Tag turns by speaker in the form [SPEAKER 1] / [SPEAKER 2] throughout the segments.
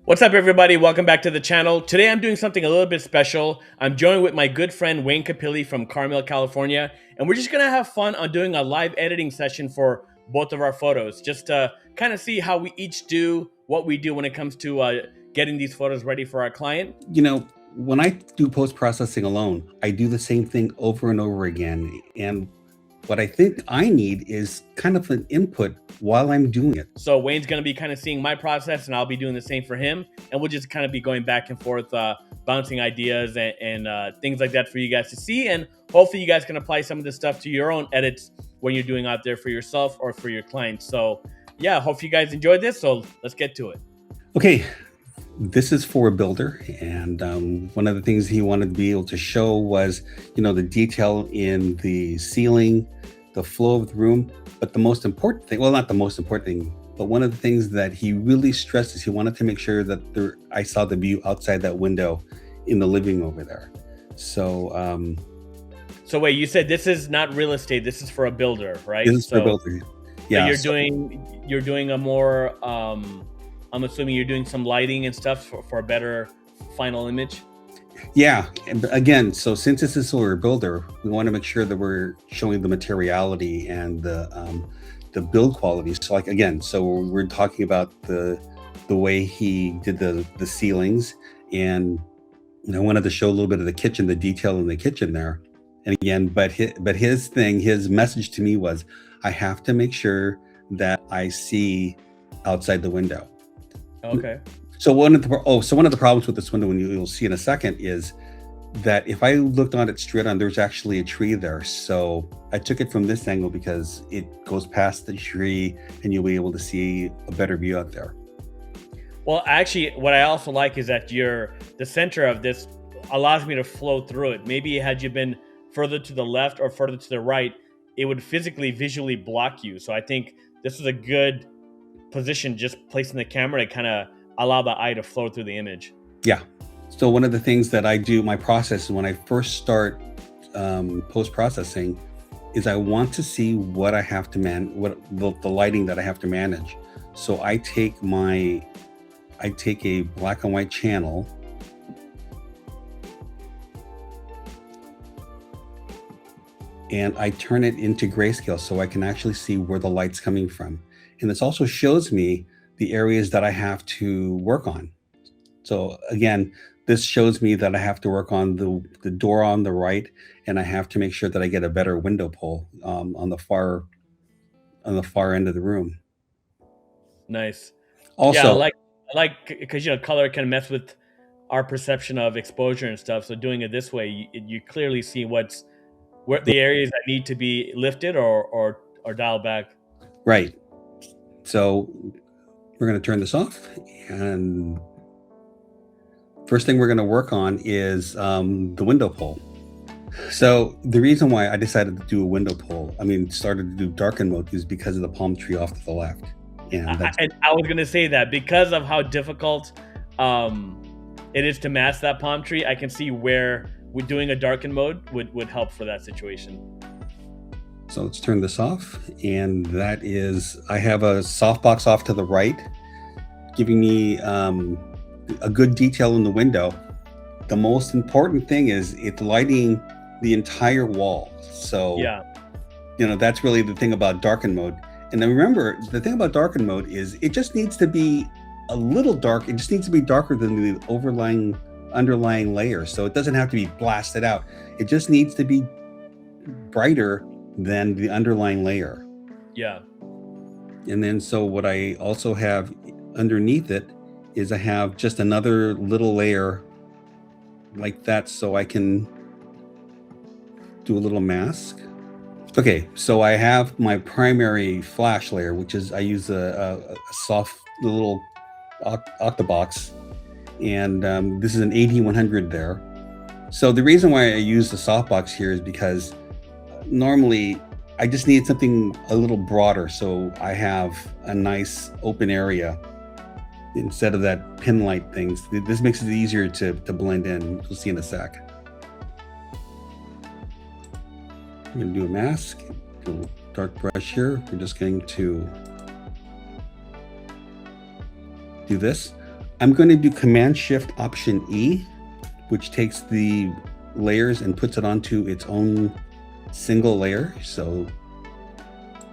[SPEAKER 1] What's up, everybody? Welcome back to the channel. Today I'm doing something a little bit special. I'm joined with my good friend Wayne Capili from Carmel, California, and we're just gonna have fun on doing a live editing session for both of our photos, just to kind of see how we each do what we do when it comes to getting these photos ready for our client.
[SPEAKER 2] When I do post-processing alone, I do the same thing over and over again. And what I think I need is kind of an input while I'm doing it.
[SPEAKER 1] So Wayne's gonna be kind of seeing my process, and I'll be doing the same for him, and we'll just kind of be going back and forth, bouncing ideas and things like that for you guys to see, and hopefully you guys can apply some of this stuff to your own edits when you're doing out there for yourself or for your clients. So yeah, hope you guys enjoyed this. So let's get to it.
[SPEAKER 2] Okay, this is for a builder. And one of the things he wanted to be able to show was, the detail in the ceiling, the flow of the room. But the most important thing, well, not the most important thing, but one of the things that he really stressed is he wanted to make sure that I saw the view outside that window in the living room over there. So,
[SPEAKER 1] So wait, you said this is not real estate. This is for a builder, right?
[SPEAKER 2] this is for a builder. Yeah.
[SPEAKER 1] So you're doing a more. I'm assuming you're doing some lighting and stuff for a better final image.
[SPEAKER 2] Yeah. And again, so since this is for a builder, we want to make sure that we're showing the materiality and the build quality. So like, again, so we're talking about the way he did the ceilings, and I wanted to show a little bit of the kitchen, the detail in the kitchen there. And again, but his message to me was, I have to make sure that I see outside the window.
[SPEAKER 1] Okay.
[SPEAKER 2] So one of the problems with this window, when you'll see in a second, is that if I looked on it straight on, there's actually a tree there. So I took it from this angle because it goes past the tree and you'll be able to see a better view out there.
[SPEAKER 1] Well, actually, what I also like is that the center of this allows me to flow through it. Maybe had you been further to the left or further to the right, it would visually block you. So I think this is a good position, just placing the camera to kind of allow the eye to flow through the image.
[SPEAKER 2] Yeah. So one of the things that I do, my process is when I first start post-processing, is I want to see what I have to the lighting that I have to manage. So I take a black and white channel, and I turn it into grayscale so I can actually see where the light's coming from. And this also shows me the areas that I have to work on. So again, this shows me that I have to work on the door on the right, and I have to make sure that I get a better window pull on the far end of the room.
[SPEAKER 1] Nice.
[SPEAKER 2] Also,
[SPEAKER 1] Yeah, I like because color can mess with our perception of exposure and stuff. So doing it this way, you clearly see where the areas that need to be lifted or dialed back.
[SPEAKER 2] right. So we're going to turn this off, and first thing we're going to work on is the window pull. So the reason why I decided to do a window pull, started to do darken mode, is because of the palm tree off to the left.
[SPEAKER 1] And I was going to say that because of how difficult it is to mask that palm tree, I can see where doing a darken mode would help for that situation.
[SPEAKER 2] So let's turn this off, and that is, I have a softbox off to the right, giving me a good detail in the window. The most important thing is it's lighting the entire wall. So
[SPEAKER 1] yeah,
[SPEAKER 2] that's really the thing about darken mode. And then remember, the thing about darken mode is it just needs to be a little dark. It just needs to be darker than the underlying layer. So it doesn't have to be blasted out. It just needs to be brighter than the underlying layer.
[SPEAKER 1] Yeah.
[SPEAKER 2] And then so what I also have underneath it is I have just another little layer like that, so I can do a little mask. Okay, so I have my primary flash layer, which is I use a soft little octabox, and this is an 8100 there. So the reason why I use the softbox here is because normally I just need something a little broader, so I have a nice open area instead of that pin light things. This makes it easier to blend in. We'll see in a sec. I'm going to do a mask, do a dark brush here. We're just going to do this. I'm going to do Command Shift Option E, which takes the layers and puts it onto its own single layer. So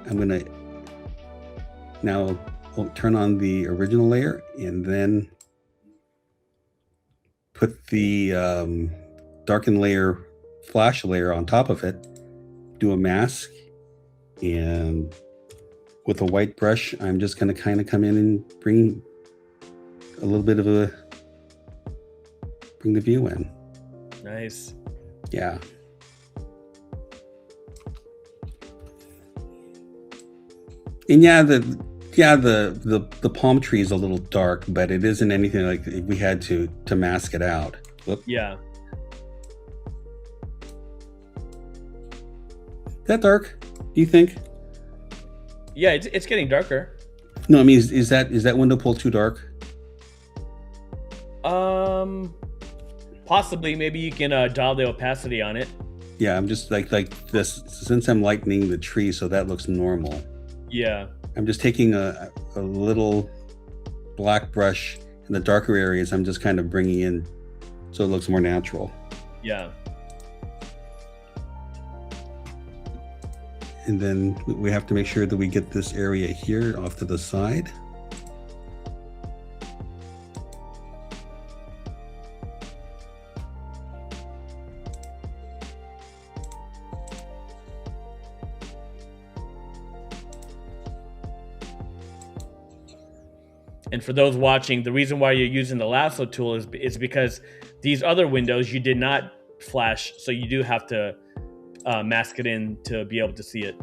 [SPEAKER 2] I'm going to now turn on the original layer and then put the darken layer, flash layer on top of it, do a mask, and with a white brush, I'm just going to kind of come in and bring a little bit of bring the view in.
[SPEAKER 1] Nice.
[SPEAKER 2] Yeah. And the palm tree is a little dark, but it isn't anything like we had to mask it out. Whoop.
[SPEAKER 1] Yeah.
[SPEAKER 2] Is that dark, do you think?
[SPEAKER 1] Yeah, it's getting darker.
[SPEAKER 2] No, I mean, is that window pull too dark?
[SPEAKER 1] Possibly. Maybe you can dial the opacity on it.
[SPEAKER 2] Yeah, I'm just like this, since I'm lightening the tree, so that looks normal.
[SPEAKER 1] Yeah.
[SPEAKER 2] I'm just taking a little black brush in the darker areas. I'm just kind of bringing in so it looks more natural.
[SPEAKER 1] Yeah.
[SPEAKER 2] And then we have to make sure that we get this area here off to the side.
[SPEAKER 1] And for those watching, the reason why you're using the lasso tool is because these other windows you did not flash, so you do have to mask it in to be able to see it.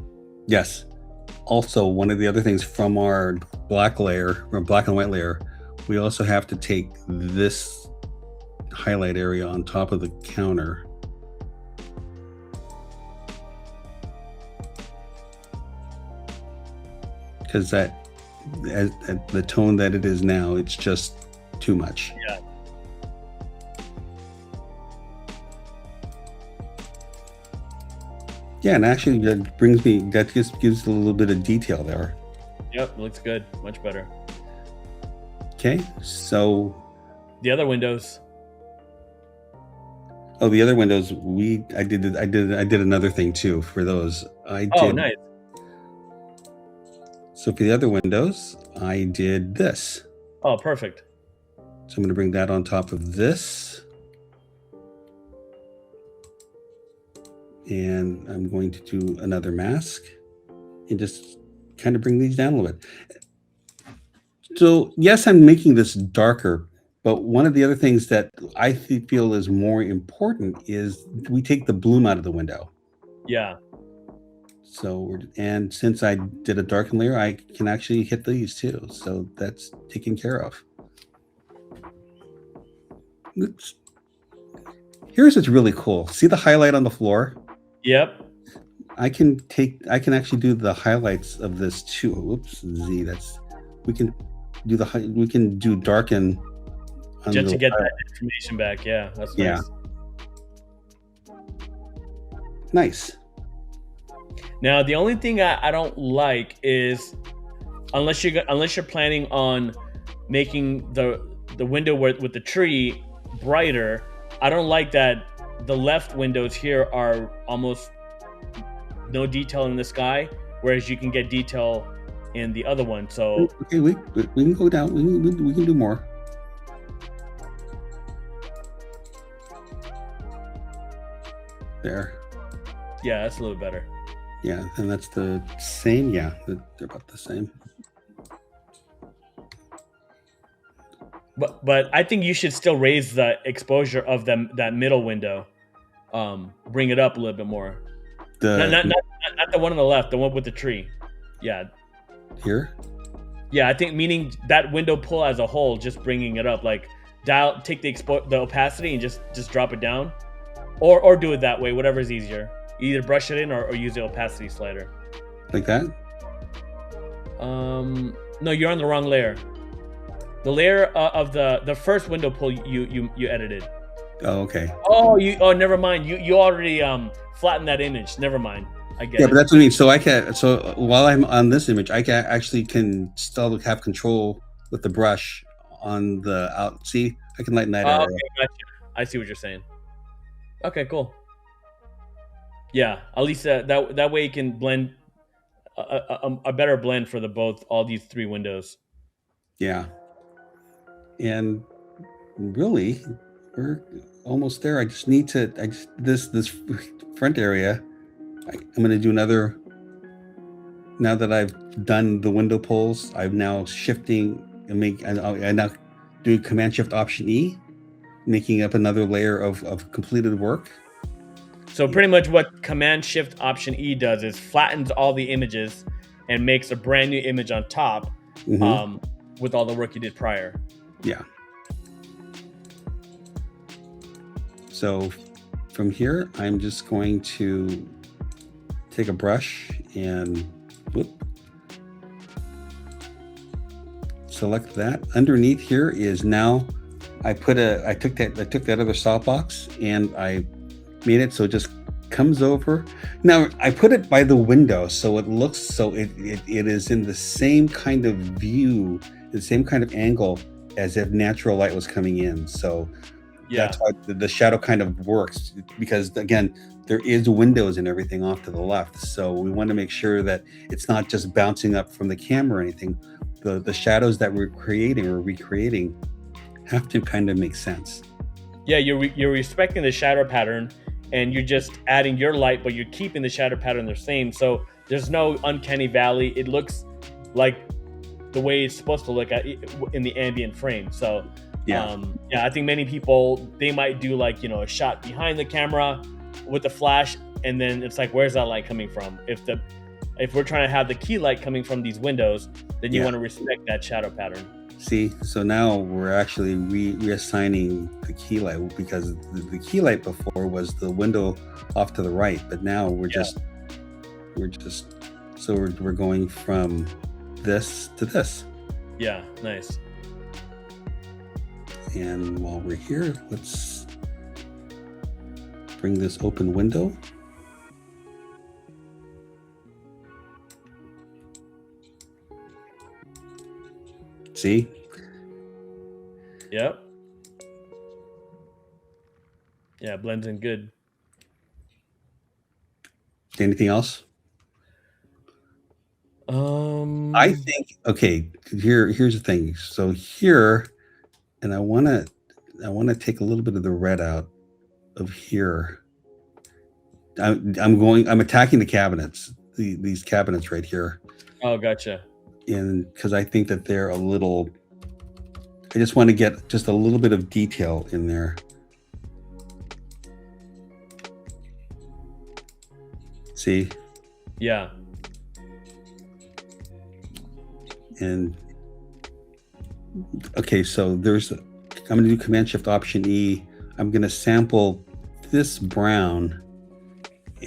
[SPEAKER 2] Yes. Also, one of the other things from our black layer, or black and white layer, we also have to take this highlight area on top of the counter. Because at the tone that it is now, it's just too much.
[SPEAKER 1] Yeah.
[SPEAKER 2] Yeah, and actually that just gives a little bit of detail there.
[SPEAKER 1] Yep, looks good. Much better.
[SPEAKER 2] Okay, so
[SPEAKER 1] the other windows.
[SPEAKER 2] Oh, the other windows, I did another thing too for those.
[SPEAKER 1] Oh, nice.
[SPEAKER 2] So for the other windows, I did this.
[SPEAKER 1] Oh, perfect.
[SPEAKER 2] So I'm going to bring that on top of this. And I'm going to do another mask and just kind of bring these down a little bit. So yes, I'm making this darker, but one of the other things that I feel is more important is we take the bloom out of the window.
[SPEAKER 1] Yeah.
[SPEAKER 2] So, and since I did a darken layer, I can actually hit these too. So that's taken care of. Here's what's really cool. See the highlight on the floor?
[SPEAKER 1] Yep.
[SPEAKER 2] I can actually do the highlights of this too. Whoops, Z. We can do darken.
[SPEAKER 1] Just to get that information back. Yeah, that's nice.
[SPEAKER 2] Yeah. Nice.
[SPEAKER 1] Now, the only thing I don't like is unless you're planning on making the window with the tree brighter, I don't like that the left windows here are almost no detail in the sky, whereas you can get detail in the other one. So
[SPEAKER 2] okay, we can go down. We can do more. There.
[SPEAKER 1] Yeah, that's a little better.
[SPEAKER 2] Yeah, and that's the same. Yeah, they're about the same.
[SPEAKER 1] But I think you should still raise the exposure of that middle window. Bring it up a little bit more. Not the one on the left, the one with the tree. Yeah.
[SPEAKER 2] Here?
[SPEAKER 1] Yeah, I think meaning that window pull as a whole, just bringing it up, like take the opacity and just drop it down, or do it that way, whatever is easier. Either brush it in or use the opacity slider.
[SPEAKER 2] Like that?
[SPEAKER 1] No, you're on the wrong layer. The layer of the first window pull you edited.
[SPEAKER 2] Oh, okay.
[SPEAKER 1] Oh, never mind. You already flattened that image. Never mind. I get it.
[SPEAKER 2] Yeah, but that's what I mean. So while I'm on this image, I can still have control with the brush on the out. See, I can lighten that
[SPEAKER 1] Oh,
[SPEAKER 2] area.
[SPEAKER 1] okay, gotcha. I see what you're saying. Okay, cool. Yeah, at least that way you can blend a better blend for the both all these three windows.
[SPEAKER 2] Yeah, and really, we're almost there. I just need to. I just this front area. I'm going to do another. Now that I've done the window pulls, I'm now shifting and I now do Command Shift Option E, making up another layer of completed work.
[SPEAKER 1] So pretty much what Command Shift Option E does is flattens all the images and makes a brand new image on top,
[SPEAKER 2] Mm-hmm.
[SPEAKER 1] with all the work you did prior.
[SPEAKER 2] Yeah. So from here, I'm just going to take a brush and whoop, select that. Underneath here is now I took that other softbox and I made it so it just comes over. Now I put it by the window so it looks so it is in the same kind of view, the same kind of angle as if natural light was coming in. So
[SPEAKER 1] Yeah,
[SPEAKER 2] that's how the shadow kind of works, because again, there is windows and everything off to the left. So we want to make sure that it's not just bouncing up from the camera or anything. The shadows that we're creating or recreating have to kind of make sense.
[SPEAKER 1] yeah, you're respecting the shadow pattern, and you're just adding your light, but you're keeping the shadow pattern the same. So there's no uncanny valley. It looks like the way it's supposed to look in the ambient frame. So
[SPEAKER 2] Yeah.
[SPEAKER 1] yeah, I think many people, they might do like, a shot behind the camera with the flash, and then it's like, where's that light coming from? If we're trying to have the key light coming from these windows, then you
[SPEAKER 2] Yeah.
[SPEAKER 1] want to respect that shadow pattern.
[SPEAKER 2] See, so now we're actually reassigning the key light, because the key light before was the window off to the right, but now we're just so we're going from this to this.
[SPEAKER 1] Yeah, nice.
[SPEAKER 2] And while we're here, let's bring this open window. See?
[SPEAKER 1] Yep. Yeah, blends in good.
[SPEAKER 2] Anything else? I think, okay, here's the thing. So here, and I want to take a little bit of the red out of here. I'm attacking the cabinets, these cabinets right here.
[SPEAKER 1] Oh, gotcha.
[SPEAKER 2] And because I think that they're a little, I just want to get just a little bit of detail in there. See?
[SPEAKER 1] Yeah.
[SPEAKER 2] And okay, so I'm going to do Command Shift Option E. I'm going to sample this brown,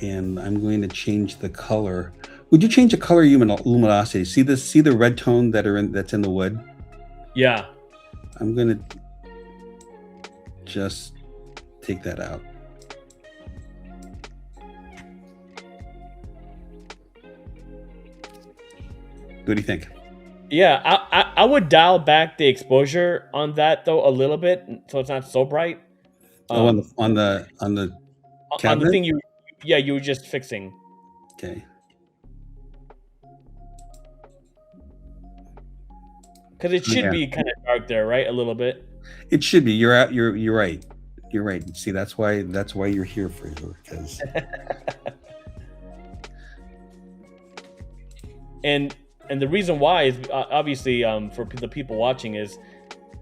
[SPEAKER 2] and I'm going to change the color. Would you change the color luminosity? See this? See the red tone that's in the wood?
[SPEAKER 1] Yeah.
[SPEAKER 2] I'm going to just take that out. What do you think?
[SPEAKER 1] Yeah, I would dial back the exposure on that though a little bit, so it's not so bright.
[SPEAKER 2] On the cabinet?
[SPEAKER 1] On the thing you were just fixing.
[SPEAKER 2] Okay.
[SPEAKER 1] Because it should be kind of dark there, right? A little bit.
[SPEAKER 2] It should be. You're right. You're right. See, that's why you're here, Fraser, because
[SPEAKER 1] and the reason why is obviously for the people watching is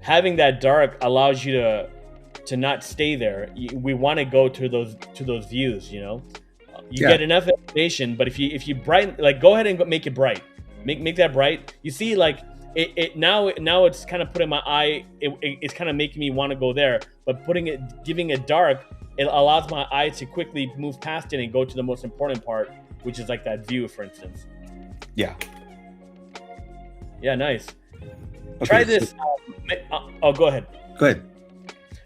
[SPEAKER 1] having that dark allows you to not stay there. We want to go to those views, you get enough information, but if you brighten, like, go ahead and make it bright, make that bright. You see, like it now it's kind of putting my eye, it's kind of making me want to go there, but giving it dark, it allows my eye to quickly move past it and go to the most important part, which is like that view, for instance. Yeah, nice. Okay, try this. Oh, go ahead.
[SPEAKER 2] Go ahead.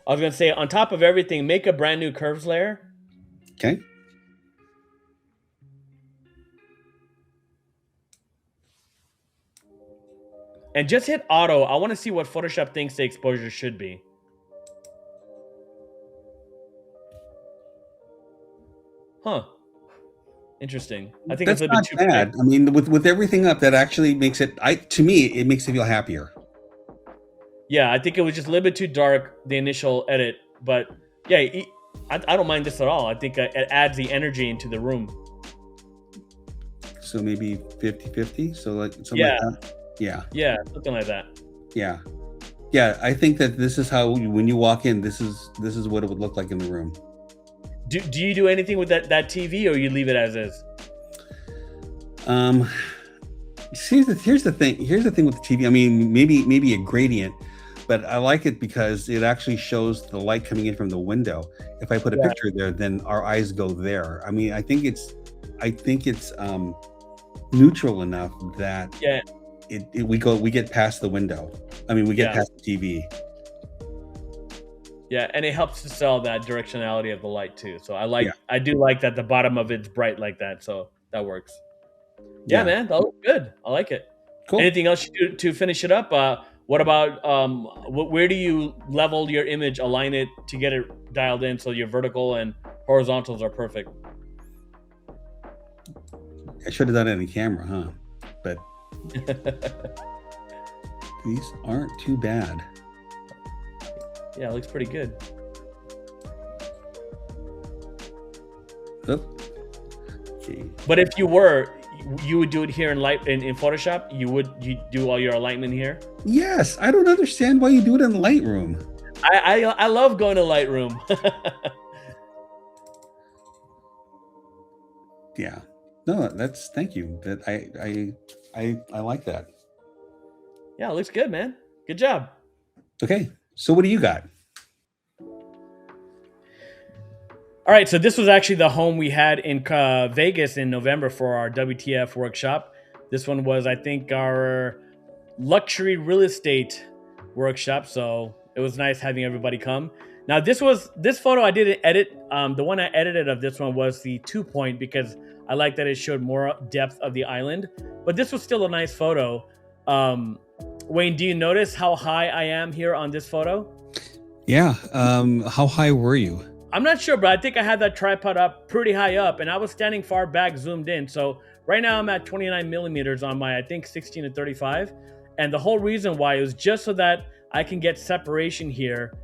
[SPEAKER 1] I was going to say, on top of everything, make a brand new curves layer.
[SPEAKER 2] Okay.
[SPEAKER 1] and just hit auto. I want to see what Photoshop thinks the exposure should be. Huh. Interesting. I think it's
[SPEAKER 2] That's
[SPEAKER 1] a little
[SPEAKER 2] not
[SPEAKER 1] bit too bright.
[SPEAKER 2] bad. I mean, with everything up, that actually makes it. To me, it makes it feel happier.
[SPEAKER 1] Yeah, I think it was just a little bit too dark, the initial edit. But yeah, I don't mind this at all. I think it adds the energy into the room.
[SPEAKER 2] So maybe 50-50. So like something
[SPEAKER 1] Yeah.
[SPEAKER 2] like that. Yeah.
[SPEAKER 1] Yeah, something like that.
[SPEAKER 2] Yeah. Yeah. I think that this is how when you walk in, this is what it would look like in the room.
[SPEAKER 1] Do you do anything with that TV, or you leave it as is?
[SPEAKER 2] Here's the thing. Here's the thing with the TV. I mean, maybe a gradient, but I like it because it actually shows the light coming in from the window. If I put a picture there, then our eyes go there. I mean, I think it's neutral enough that we get past the window. I mean, we get past the TV.
[SPEAKER 1] Yeah, and it helps to sell that directionality of the light too. So I do like that the bottom of it's bright like that. So that works. Yeah, man, that looks good. I like it.
[SPEAKER 2] Cool.
[SPEAKER 1] Anything else you do to finish it up? What about where do you level your image, align it to get it dialed in so your vertical and horizontals are perfect?
[SPEAKER 2] I should have done it in camera, huh? But these aren't too bad.
[SPEAKER 1] Yeah, it looks pretty good.
[SPEAKER 2] Oh. Okay.
[SPEAKER 1] But if you would do it here in Photoshop? You do all your alignment here?
[SPEAKER 2] Yes, I don't understand why you do it in Lightroom.
[SPEAKER 1] I love going to Lightroom.
[SPEAKER 2] Yeah. No, thank you. That I like that.
[SPEAKER 1] Yeah, it looks good, man. Good job.
[SPEAKER 2] Okay. So what do you got?
[SPEAKER 1] All right, so this was actually the home we had in Vegas in November for our WTF workshop. This one was, I think, our luxury real estate workshop, so it was nice having everybody come. Now, this photo I didn't edit. The one I edited of this one was the 2-point because I like that it showed more depth of the island. But this was still a nice photo. Wayne, do you notice how high I am here on this photo?
[SPEAKER 2] Yeah. How high were you?
[SPEAKER 1] I'm not sure, but I think I had that tripod up pretty high up, and I was standing far back, zoomed in. So right now I'm at 29 millimeters on my, I think, 16 to 35. And the whole reason why is just so that I can get separation here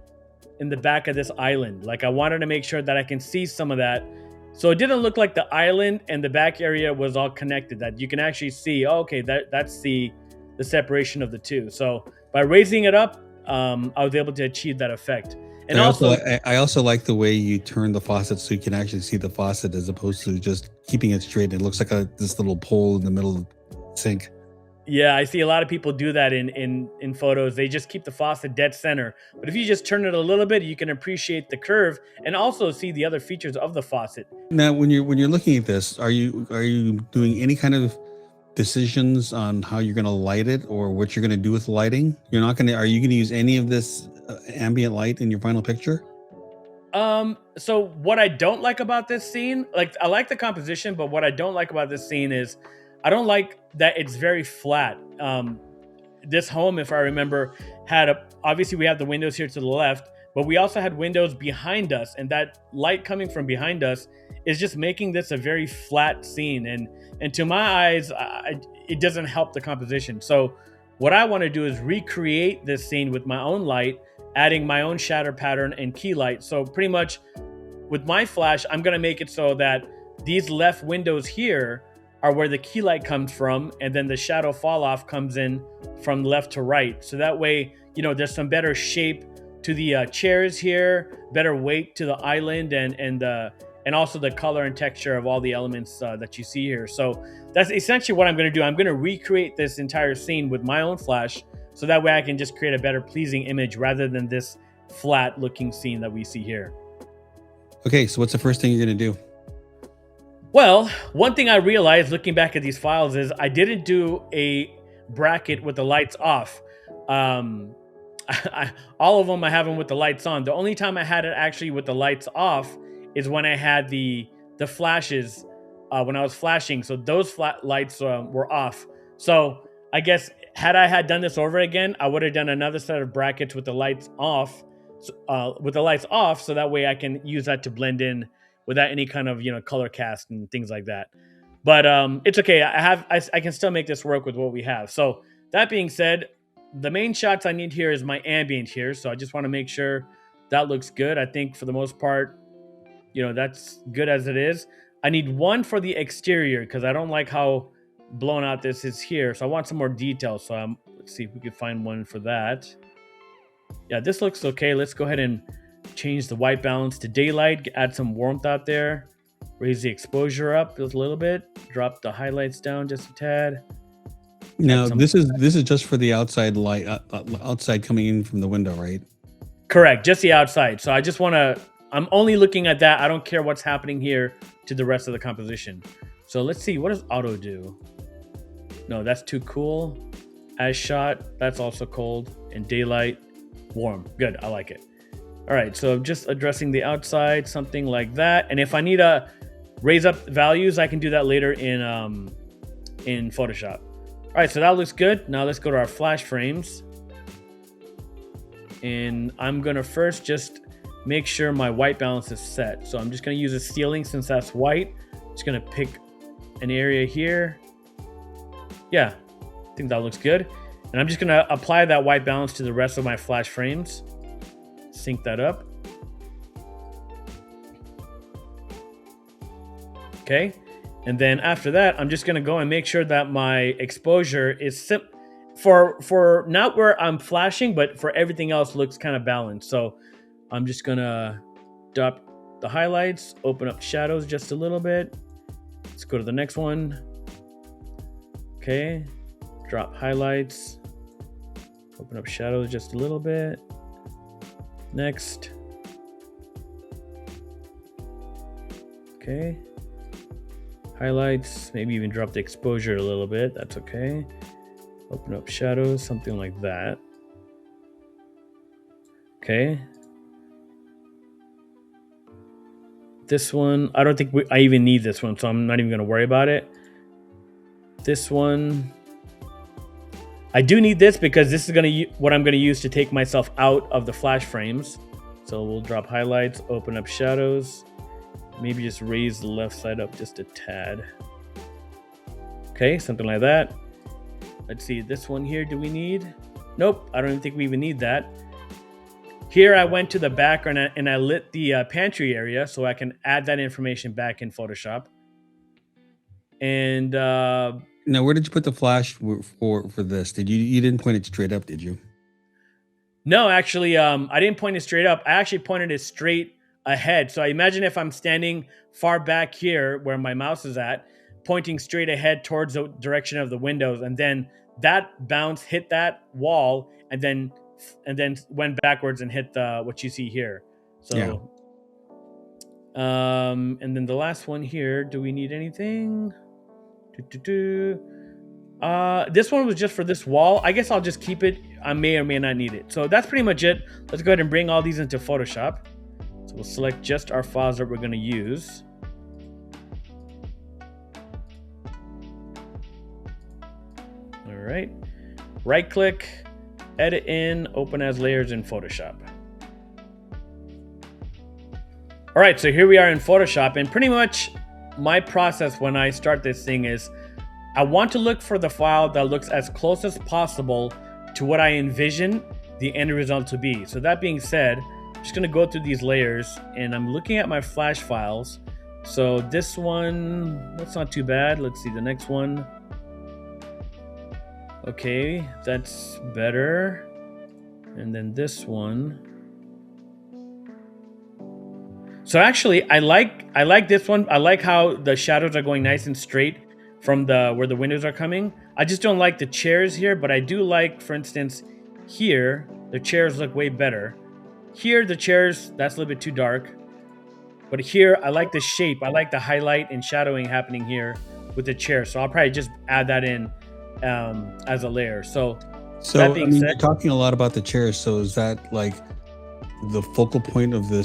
[SPEAKER 1] in the back of this island. Like I wanted to make sure that I can see some of that. So it didn't look like the island and the back area was all connected, that you can actually see, oh, okay, that's the separation of the two. So by raising it up, I was able to achieve that effect. And
[SPEAKER 2] I also like the way you turn the faucet so you can actually see the faucet as opposed to just keeping it straight. It looks like this little pole in the middle of the sink.
[SPEAKER 1] Yeah, I see a lot of people do that in photos. They just keep the faucet dead center. But if you just turn it a little bit, you can appreciate the curve and also see the other features of the faucet.
[SPEAKER 2] Now, when you're looking at this, are you doing any kind of decisions on how you're going to light it or what you're going to do with lighting? Are you going to use any of this ambient light in your final picture?
[SPEAKER 1] So what I don't like about this scene, like I like the composition, but what I don't like about this scene is I don't like that it's very flat. This home, if I remember, obviously we have the windows here to the left, but we also had windows behind us, and that light coming from behind us is just making this a very flat scene. And to my eyes, it doesn't help the composition. So what I want to do is recreate this scene with my own light, adding my own shadow pattern and key light. So pretty much with my flash, I'm going to make it so that these left windows here are where the key light comes from, and then the shadow fall off comes in from left to right. So that way, there's some better shape to the chairs here, better weight to the island, and also the color and texture of all the elements that you see here. So that's essentially what I'm going to do. I'm going to recreate this entire scene with my own flash, so that way I can just create a better pleasing image rather than this flat looking scene that we see here.
[SPEAKER 2] Okay, so what's the first thing you're going to do?
[SPEAKER 1] Well, one thing I realized looking back at these files is I didn't do a bracket with the lights off. All of them I have them with the lights on. The only time I had it actually with the lights off is when I had the flashes when I was flashing. So those flat lights were off. So I guess had I had done this over again, I would have done another set of brackets with the lights off, so that way I can use that to blend in without any kind of color cast and things like that. But it's okay. I can still make this work with what we have. So that being said, the main shots I need here is my ambient here. So I just want to make sure that looks good. I think for the most part, that's good as it is. I need one for the exterior because I don't like how blown out this is here. So I want some more detail. So let's see if we can find one for that. Yeah, this looks okay. Let's go ahead and change the white balance to daylight, add some warmth out there, raise the exposure up just a little bit, drop the highlights down just a tad.
[SPEAKER 2] Now this is just for the outside light, outside coming in from the window, right?
[SPEAKER 1] Correct, just the outside. So I just want to, I'm only looking at that. I don't care what's happening here to the rest of the composition. So let's see, what does auto do? No, that's too cool. As shot, that's also cold. And daylight, warm. Good, I like it. All right, so just addressing the outside, something like that. And if I need to raise up values, I can do that later in Photoshop. All right, so that looks good. Now let's go to our flash frames. And I'm gonna first just make sure my white balance is set. So I'm just gonna use a ceiling since that's white. Just gonna pick an area here. Yeah, I think that looks good. And I'm just gonna apply that white balance to the rest of my flash frames. Sync that up. Okay, and then after that, I'm just gonna go and make sure that my exposure is for not where I'm flashing, but for everything else looks kind of balanced. So I'm just gonna drop the highlights, open up shadows just a little bit. Let's go to the next one. Okay, drop highlights, open up shadows just a little bit. Next. Okay. Highlights, maybe even drop the exposure a little bit. That's okay. Open up shadows, something like that. Okay. This one, I don't think I even need this one, so I'm not even going to worry about it. This one, I do need this because this is what I'm going to use to take myself out of the flash frames. So we'll drop highlights, open up shadows, maybe just raise the left side up just a tad. Okay, something like that. Let's see, this one here, do we need? Nope, I don't even think we even need that. Here I went to the background and I lit the pantry area so I can add that information back in Photoshop. And
[SPEAKER 2] now, where did you put the flash for this? You didn't point it straight up, did you?
[SPEAKER 1] No, actually, I didn't point it straight up. I actually pointed it straight ahead. So I imagine if I'm standing far back here where my mouse is at, pointing straight ahead towards the direction of the windows, and then that bounce hit that wall, and then went backwards and hit what you see here. So, yeah. And then the last one here. Do we need anything? This one was just for this wall. I guess I'll just keep it. I may or may not need it. So that's pretty much it. Let's go ahead and bring all these into Photoshop. So we'll select just our files that we're going to use. All right. Right click, edit in, open as layers in Photoshop. All right, so here we are in Photoshop, and pretty much my process when I start this thing is I want to look for the file that looks as close as possible to what I envision the end result to be. So that being said, I'm just gonna go through these layers and I'm looking at my flash files. So this one, that's not too bad. Let's see the next one. Okay, that's better. And then this one. So actually, I like this one. I like how the shadows are going nice and straight from where the windows are coming. I just don't like the chairs here, but I do like, for instance, here, the chairs look way better. Here, the chairs, that's a little bit too dark. But here, I like the shape. I like the highlight and shadowing happening here with the chair. So I'll probably just add that in as a layer. So that being said,
[SPEAKER 2] you're talking a lot about the chairs. So is that like the focal point of the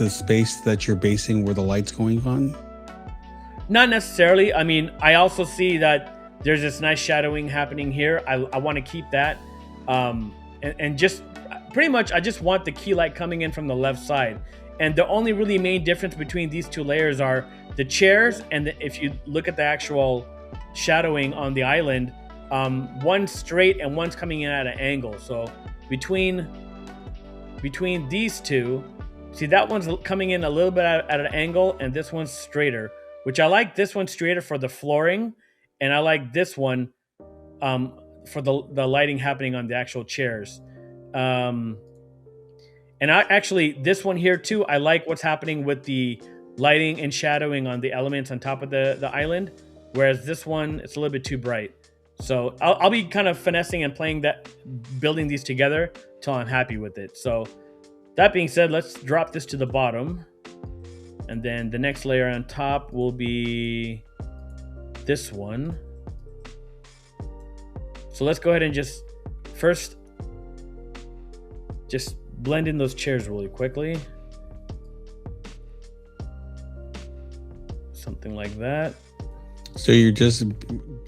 [SPEAKER 2] space that you're basing where the light's going on?
[SPEAKER 1] Not necessarily. I mean, I also see that there's this nice shadowing happening here. I want to keep that. And just pretty much, I just want the key light coming in from the left side. And the only really main difference between these two layers are the chairs, and if you look at the actual shadowing on the island, one's straight and one's coming in at an angle. So between these two, see, that one's coming in a little bit at an angle, and this one's straighter, which I like this one straighter for the flooring, and I like this one for the lighting happening on the actual chairs. And I actually, this one here too, I like what's happening with the lighting and shadowing on the elements on top of the island, whereas this one, it's a little bit too bright. So I'll be kind of finessing and playing that, building these together till I'm happy with it. So that being said, let's drop this to the bottom. And then the next layer on top will be this one. So let's go ahead and just first just blend in those chairs really quickly. Something like that.
[SPEAKER 2] So you're just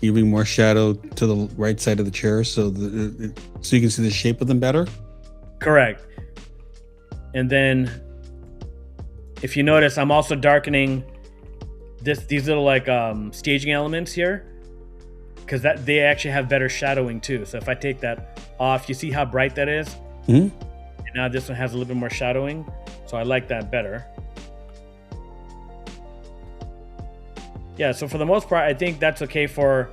[SPEAKER 2] giving more shadow to the right side of the chair, so so you can see the shape of them better?
[SPEAKER 1] Correct. And then if you notice, I'm also darkening these little like staging elements here, because that they actually have better shadowing too. So if I take that off, you see how bright that is?
[SPEAKER 2] Mm-hmm.
[SPEAKER 1] And now this one has a little bit more shadowing, so I like that better. Yeah, so for the most part, I think that's okay for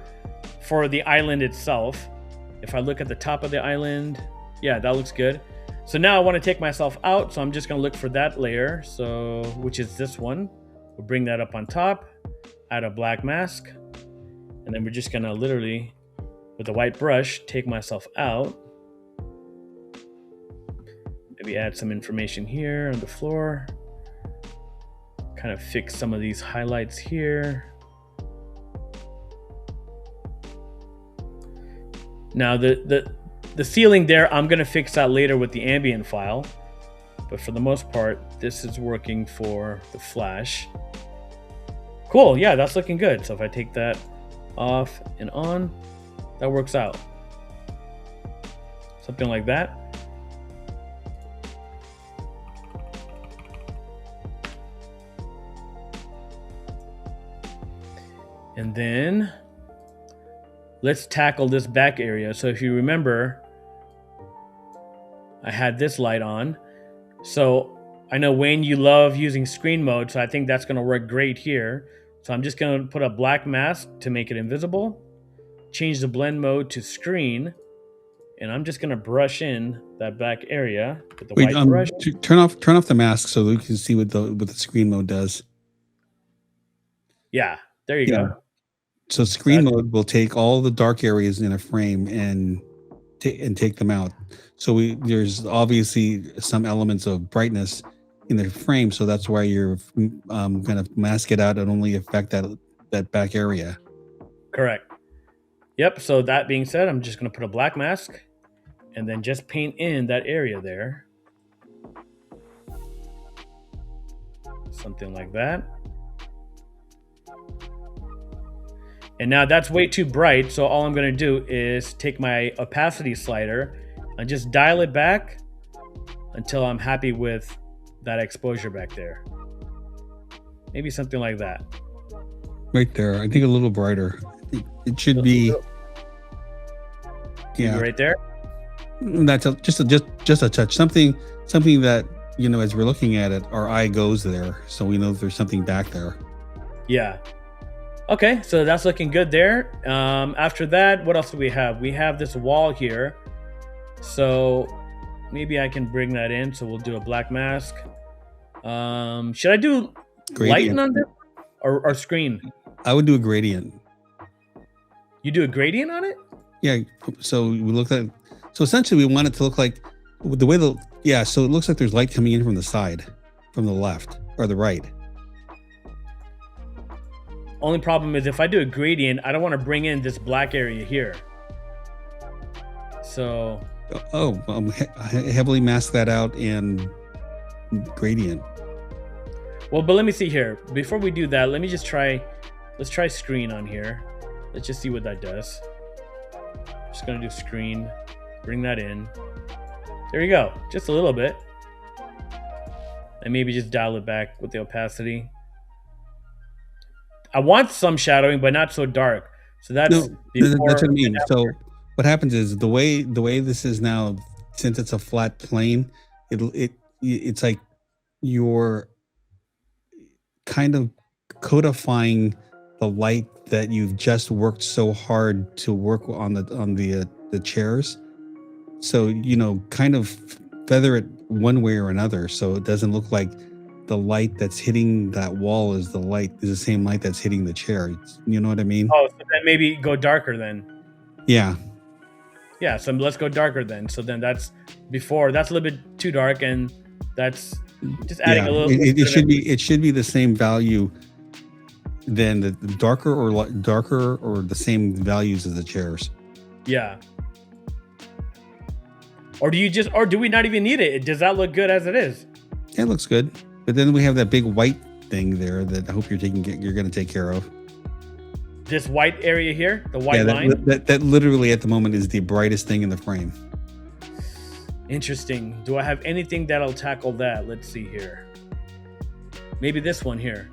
[SPEAKER 1] the island itself. If I look at the top of the island, yeah, that looks good. So now I want to take myself out, so I'm just going to look for that layer, so which is this one. We'll bring that up on top, add a black mask, and then we're just going to literally, with a white brush, take myself out. Maybe add some information here on the floor. Kind of fix some of these highlights here. Now the ceiling there, I'm gonna fix that later with the ambient file. But for the most part, this is working for the flash. Cool, yeah, that's looking good. So if I take that off and on, that works out. Something like that. And then let's tackle this back area. So if you remember, I had this light on. So I know, Wayne, you love using screen mode, so I think that's gonna work great here. So I'm just gonna put a black mask to make it invisible, change the blend mode to screen, and I'm just gonna brush in that back area with the white brush.
[SPEAKER 2] Turn off the mask so that we can see what the screen mode does.
[SPEAKER 1] Yeah, there you go.
[SPEAKER 2] So screen mode will take all the dark areas in a frame and take them out. So there's obviously some elements of brightness in the frame, so that's why you're going to mask it out and only affect that back area.
[SPEAKER 1] Correct. Yep. So that being said, I'm just going to put a black mask and then just paint in that area there. Something like that. And now that's way too bright, so all I'm going to do is take my opacity slider and just dial it back until I'm happy with that exposure back there. Maybe something like that.
[SPEAKER 2] Right there. I think a little brighter. It should be. Yeah.
[SPEAKER 1] Right there.
[SPEAKER 2] That's just a touch. Something that, as we're looking at it, our eye goes there, so we know there's something back there.
[SPEAKER 1] Yeah. Okay, so that's looking good there. After that, what else do we have? We have this wall here. So maybe I can bring that in. So we'll do a black mask. Should I do lighting on this or screen?
[SPEAKER 2] I would do a gradient.
[SPEAKER 1] You do a gradient on it?
[SPEAKER 2] Yeah. So we looked at. So essentially, we want it to look like the way so it looks like there's light coming in from the side, from the left or the right.
[SPEAKER 1] Only problem is if I do a gradient, I don't want to bring in this black area here. So. Heavily mask that out and gradient. Well, but let me see here. Before we do that, let me just try. Let's try screen on here. Let's just see what that does. Just gonna do screen, bring that in. There you go, just a little bit. And maybe just dial it back with the opacity. I want some shadowing, but not so dark. So that's
[SPEAKER 2] No,
[SPEAKER 1] before.
[SPEAKER 2] that's what I mean. So what happens is the way this is now, since it's a flat plane, it's like you're kind of codifying the light that you've just worked so hard to work on the chairs. So, you know, kind of feather it one way or another, so it doesn't look like the light that's hitting that wall is the same light that's hitting the chair. You know what I mean?
[SPEAKER 1] Oh, so then maybe go darker then.
[SPEAKER 2] Yeah.
[SPEAKER 1] Yeah, so let's go darker then. So then that's before. That's a little bit too dark, and that's just adding a little.
[SPEAKER 2] It should be the same value than the darker or the same values as the chairs.
[SPEAKER 1] Yeah. Or do we not even need it? Does that look good as it is?
[SPEAKER 2] It looks good, but then we have that big white thing there that I hope you're going to take care of.
[SPEAKER 1] This white area here, the white line.
[SPEAKER 2] That literally at the moment is the brightest thing in the frame.
[SPEAKER 1] Interesting. Do I have anything that'll tackle that? Let's see here. Maybe this one here.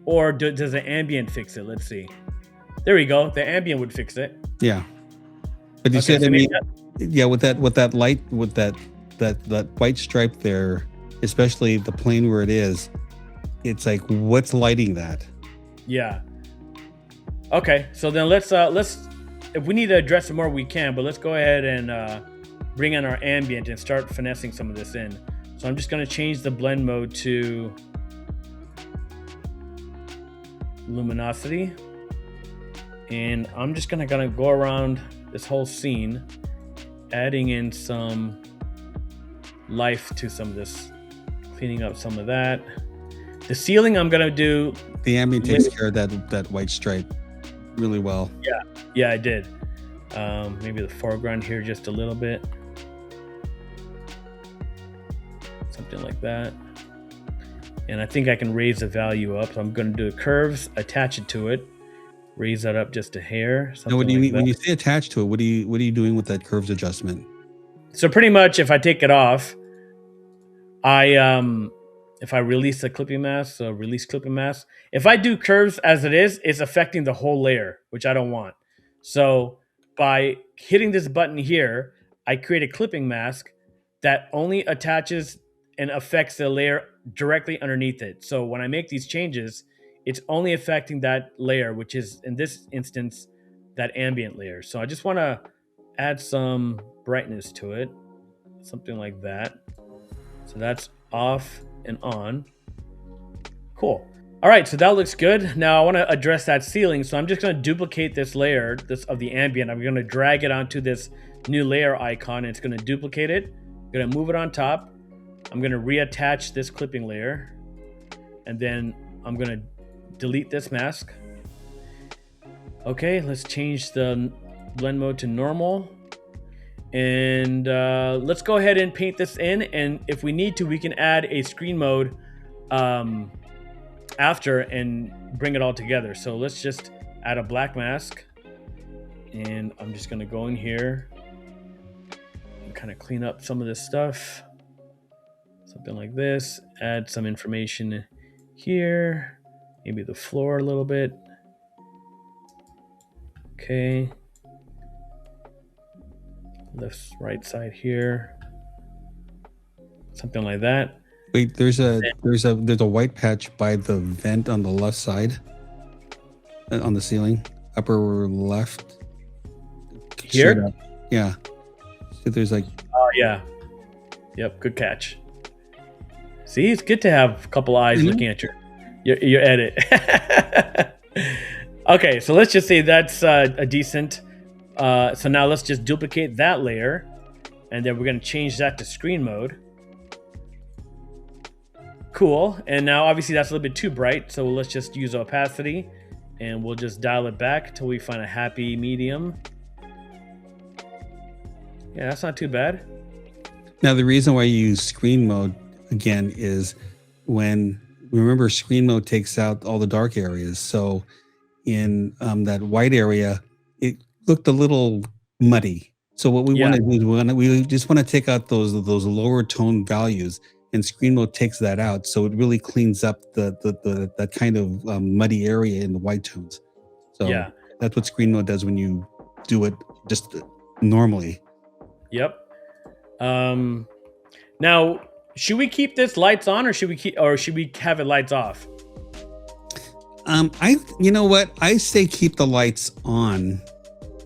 [SPEAKER 1] Or does the ambient fix it? Let's see. There we go. The ambient would fix it.
[SPEAKER 2] Yeah. But you said, yeah, with that light, with that white stripe there, especially the plane where it is, it's like, what's lighting that?
[SPEAKER 1] Yeah. Okay. So then let's if we need to address it more, we can, but let's go ahead and bring in our ambient and start finessing some of this in. So I'm just going to change the blend mode to luminosity, and I'm just gonna go around this whole scene, adding in some life to some of this, cleaning up some of that. The ceiling, I'm gonna do
[SPEAKER 2] the ambient takes care of that white stripe really well.
[SPEAKER 1] Yeah, I did. Maybe the foreground here just a little bit, something like that. And I think I can raise the value up. So I'm going to do curves, attach it to it, raise that up just a hair.
[SPEAKER 2] Now, what do you mean when you say attach to it? What are you doing with that curves adjustment?
[SPEAKER 1] So pretty much, if I take it off, if I release the clipping mask, so release clipping mask. If I do curves as it is, it's affecting the whole layer, which I don't want. So by hitting this button here, I create a clipping mask that only attaches and affects the layer directly underneath it. So when I make these changes, it's only affecting that layer, which is in this instance, that ambient layer. So I just want to add some brightness to it, something like that. So that's off and on. Cool. All right, so that looks good. Now I want to address that ceiling. So I'm just going to duplicate this layer of the ambient. I'm going to drag it onto this new layer icon, and it's going to duplicate it. I'm going to move it on top. I'm going to reattach this clipping layer, and then I'm going to delete this mask. Okay, let's change the blend mode to normal, and let's go ahead and paint this in, and if we need to, we can add a screen mode after and bring it all together. So let's just add a black mask, and I'm just going to go in here and kind of clean up some of this stuff. Something like this, add some information here, maybe the floor a little bit. Okay. Left, right side here. Something like that.
[SPEAKER 2] Wait, there's a white patch by the vent on the left side, on the ceiling, upper left.
[SPEAKER 1] Here?
[SPEAKER 2] Yeah. So there's like.
[SPEAKER 1] Oh yeah. Yep. Good catch. See, it's good to have a couple eyes looking at your edit. Okay, so let's just say that's a decent. So now let's just duplicate that layer, and then we're going to change that to screen mode. Cool. And now obviously that's a little bit too bright, so let's just use opacity, and we'll just dial it back till we find a happy medium. Yeah, that's not too bad.
[SPEAKER 2] Now the reason why you use screen mode, again is when, remember, screen mode takes out all the dark areas. So in that white area, it looked a little muddy. So what we want
[SPEAKER 1] Yeah,
[SPEAKER 2] to do is we just want to take out those lower tone values, and screen mode takes that out. So it really cleans up the that kind of muddy area in the white tones. So
[SPEAKER 1] yeah,
[SPEAKER 2] that's what screen mode does when you do it just normally.
[SPEAKER 1] yep. Um, Now, should we keep this lights on, or should we have it lights off?
[SPEAKER 2] You know what? I say keep the lights on,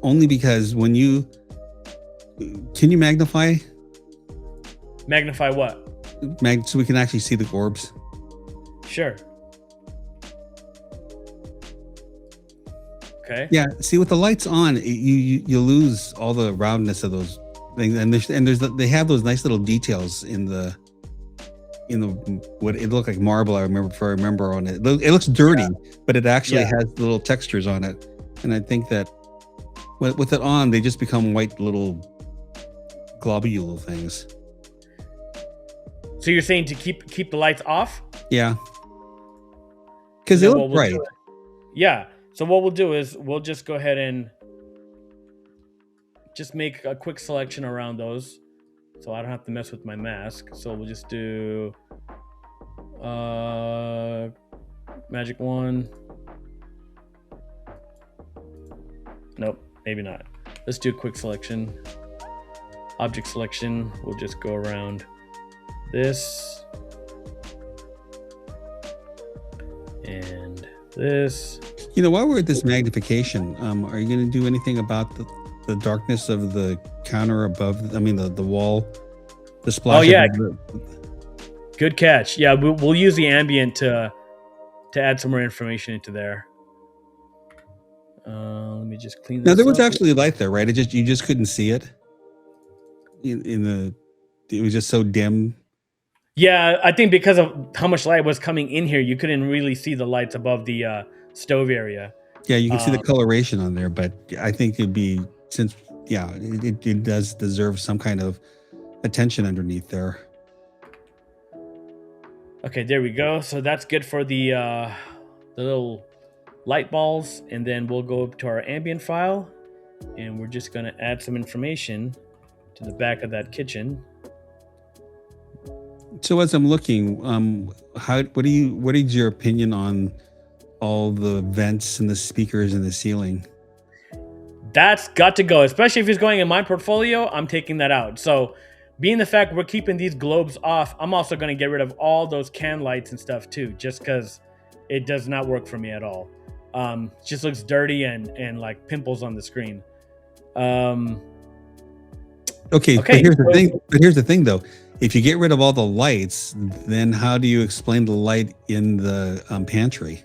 [SPEAKER 2] only because when you can you magnify
[SPEAKER 1] Magnify what?
[SPEAKER 2] so we can actually see the orbs.
[SPEAKER 1] Sure. Okay.
[SPEAKER 2] Yeah, see, with the lights on, you lose all the roundness of those things, and they have those nice little details in the what it looked like marble. I remember on it. It looks dirty, but it actually
[SPEAKER 1] Yeah.
[SPEAKER 2] has little textures on it, and I think that with it on, they just become white little globule things.
[SPEAKER 1] So you're saying to keep the lights off?
[SPEAKER 2] Yeah, because
[SPEAKER 1] So
[SPEAKER 2] they
[SPEAKER 1] then
[SPEAKER 2] look
[SPEAKER 1] what we'll
[SPEAKER 2] bright.
[SPEAKER 1] do- Yeah. So what we'll do is we'll just go ahead and just make a quick selection around those, so I don't have to mess with my mask. So we'll just do magic one. Nope, maybe not. Let's do a quick selection. Object selection. We'll just go around this and this.
[SPEAKER 2] You know, while we're at this magnification, are you going to do anything about the darkness of the counter above? I mean, the wall, the splash.
[SPEAKER 1] Oh, yeah.
[SPEAKER 2] of the-
[SPEAKER 1] Good catch. Yeah, we'll use the ambient to add some more information into there. Let me just clean this
[SPEAKER 2] Now there was
[SPEAKER 1] up.
[SPEAKER 2] actually light there, right? You just couldn't see it. It was just so dim.
[SPEAKER 1] Yeah, I think because of how much light was coming in here, you couldn't really see the lights above the stove area.
[SPEAKER 2] Yeah, you can see the coloration on there, but I think it'd be it does deserve some kind of attention underneath there.
[SPEAKER 1] Okay, there we go. So that's good for the little light balls, and then we'll go to our ambient file, and we're just gonna add some information to the back of that kitchen.
[SPEAKER 2] So as I'm looking, what is your opinion on all the vents and the speakers in the ceiling?
[SPEAKER 1] That's got to go, especially if it's going in my portfolio. I'm taking that out. So, being the fact we're keeping these globes off, I'm also going to get rid of all those can lights and stuff too, just because it does not work for me at all. It just looks dirty and like pimples on the screen.
[SPEAKER 2] Okay, but here's the thing though. If you get rid of all the lights, then how do you explain the light in the pantry?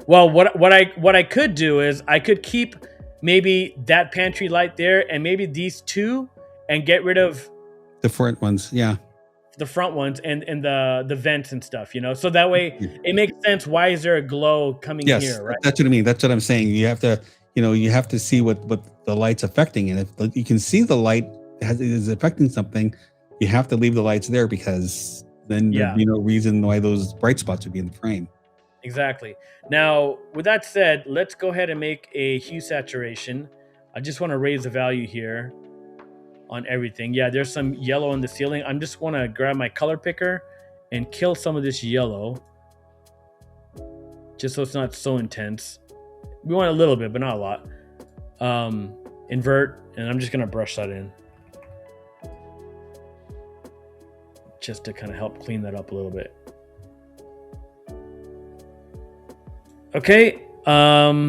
[SPEAKER 1] Well, what I could do is I could keep maybe that pantry light there, and maybe these two, and get rid of
[SPEAKER 2] The front ones, yeah.
[SPEAKER 1] the front ones and the vents and stuff, so that way it makes sense. Why is there a glow coming here, right?
[SPEAKER 2] That's what I mean. That's what I'm saying. You have to see what the light's affecting, and if you can see the light is affecting something, you have to leave the lights there, because then there'd be no reason why those bright spots would be in the frame.
[SPEAKER 1] Exactly. Now, with that said, let's go ahead and make a hue saturation. I just want to raise the value here on everything. Yeah, there's some yellow on the ceiling. I just want to grab my color picker and kill some of this yellow, just so it's not so intense. We want a little bit, but not a lot. Invert, and I'm just going to brush that in, just to kind of help clean that up a little bit. Okay. All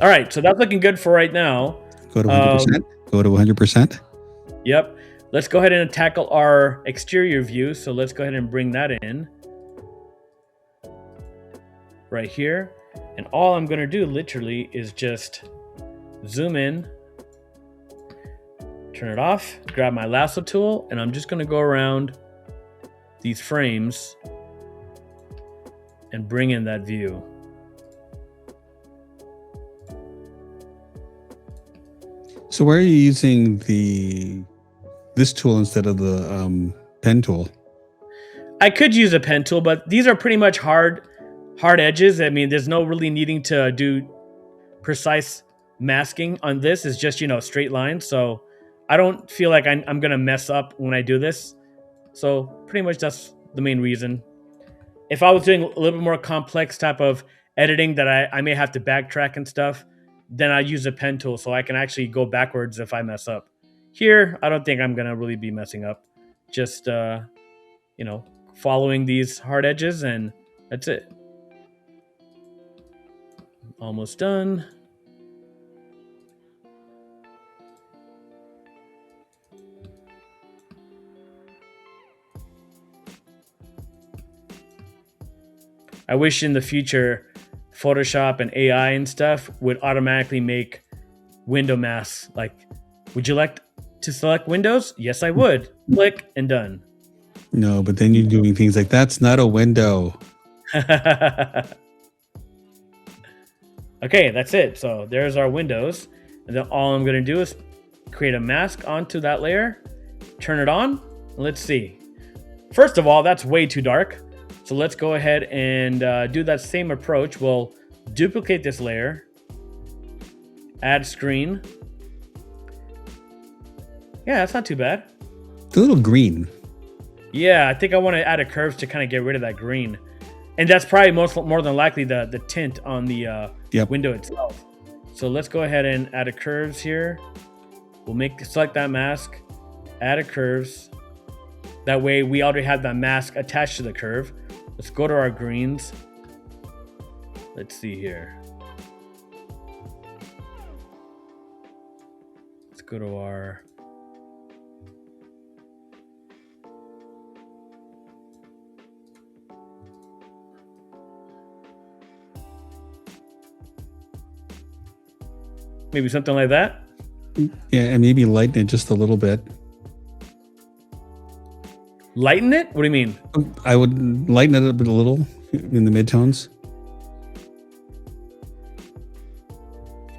[SPEAKER 1] right. So that's looking good for right now.
[SPEAKER 2] Go to 100%. Go to 100%.
[SPEAKER 1] Yep. Let's go ahead and tackle our exterior view. So let's go ahead and bring that in right here. And all I'm going to do literally is just zoom in, turn it off, grab my lasso tool, and I'm just going to go around these frames and bring in that view.
[SPEAKER 2] So why are you using this tool instead of the pen tool?
[SPEAKER 1] I could use a pen tool, but these are pretty much hard edges. I mean, there's no really needing to do precise masking on this. It's just, straight lines. So I don't feel like I'm going to mess up when I do this. So pretty much that's the main reason. If I was doing a little bit more complex type of editing that I may have to backtrack and stuff, then I use a pen tool so I can actually go backwards if I mess up. Here, I don't think I'm going to really be messing up. Just, following these hard edges, and that's it. Almost done. I wish in the future Photoshop and AI and stuff would automatically make window masks. Like, would you like to select windows? Yes, I would. Click and done.
[SPEAKER 2] No, but then you're doing things like, that's not a window.
[SPEAKER 1] Okay, that's it. So there's our windows. And then all I'm going to do is create a mask onto that layer, turn it on. Let's see. First of all, that's way too dark. So let's go ahead and do that same approach. We'll duplicate this layer, add screen. Yeah, that's not too bad.
[SPEAKER 2] It's a little green.
[SPEAKER 1] Yeah, I think I want to add a curve to kind of get rid of that green. And that's probably more than likely the tint on the window itself. So let's go ahead and add a curves here. We'll select that mask, add a curves. That way we already have that mask attached to the curve. Let's go to our greens. Let's see here. Let's go to our... Maybe something like that.
[SPEAKER 2] Yeah, and maybe lighten it just a little bit.
[SPEAKER 1] Lighten it? What do you mean?
[SPEAKER 2] I would lighten it up a little in the midtones.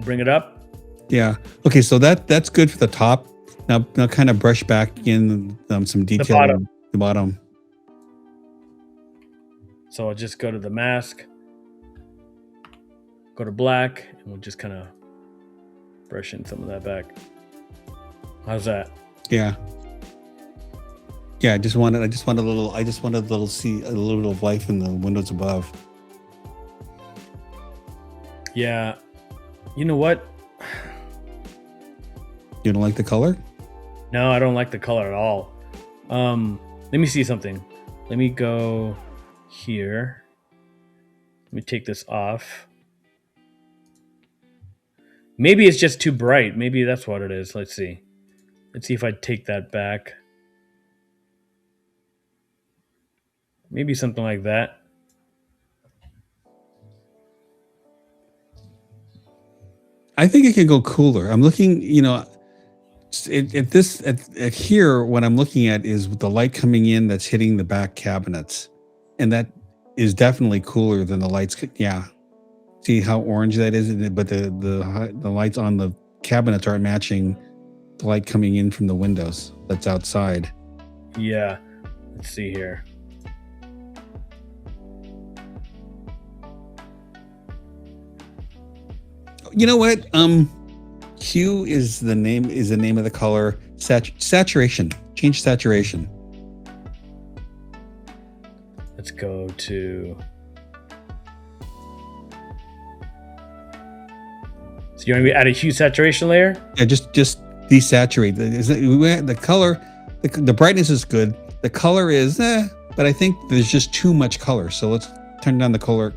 [SPEAKER 1] Bring it up.
[SPEAKER 2] Yeah. Okay, so that's good for the top. Now kind of brush back in some detail on the bottom.
[SPEAKER 1] So I'll just go to the mask, go to black, and we'll just kind of brush in some of that back. How's that?
[SPEAKER 2] Yeah. Yeah, I just wanted a little see a little bit of life in the windows above.
[SPEAKER 1] Yeah. You know what?
[SPEAKER 2] You don't like the color?
[SPEAKER 1] No, I don't like the color at all. Let me see something. Let me go here. Let me take this off. Maybe it's just too bright. Maybe that's what it is. Let's see. Let's see if I take that back. Maybe something like that.
[SPEAKER 2] I think it could go cooler. I'm looking, at here, what I'm looking at is the light coming in that's hitting the back cabinets. And that is definitely cooler than the lights. Yeah. See how orange that is? But the lights on the cabinets aren't matching the light coming in from the windows that's outside.
[SPEAKER 1] Yeah. Let's see here.
[SPEAKER 2] You know what? Hue is the name of the color. Saturation. Change saturation.
[SPEAKER 1] Let's go to... So you want me to add a hue saturation layer?
[SPEAKER 2] Yeah, just desaturate. The color, the brightness is good. The color is, but I think there's just too much color. So let's turn down the color.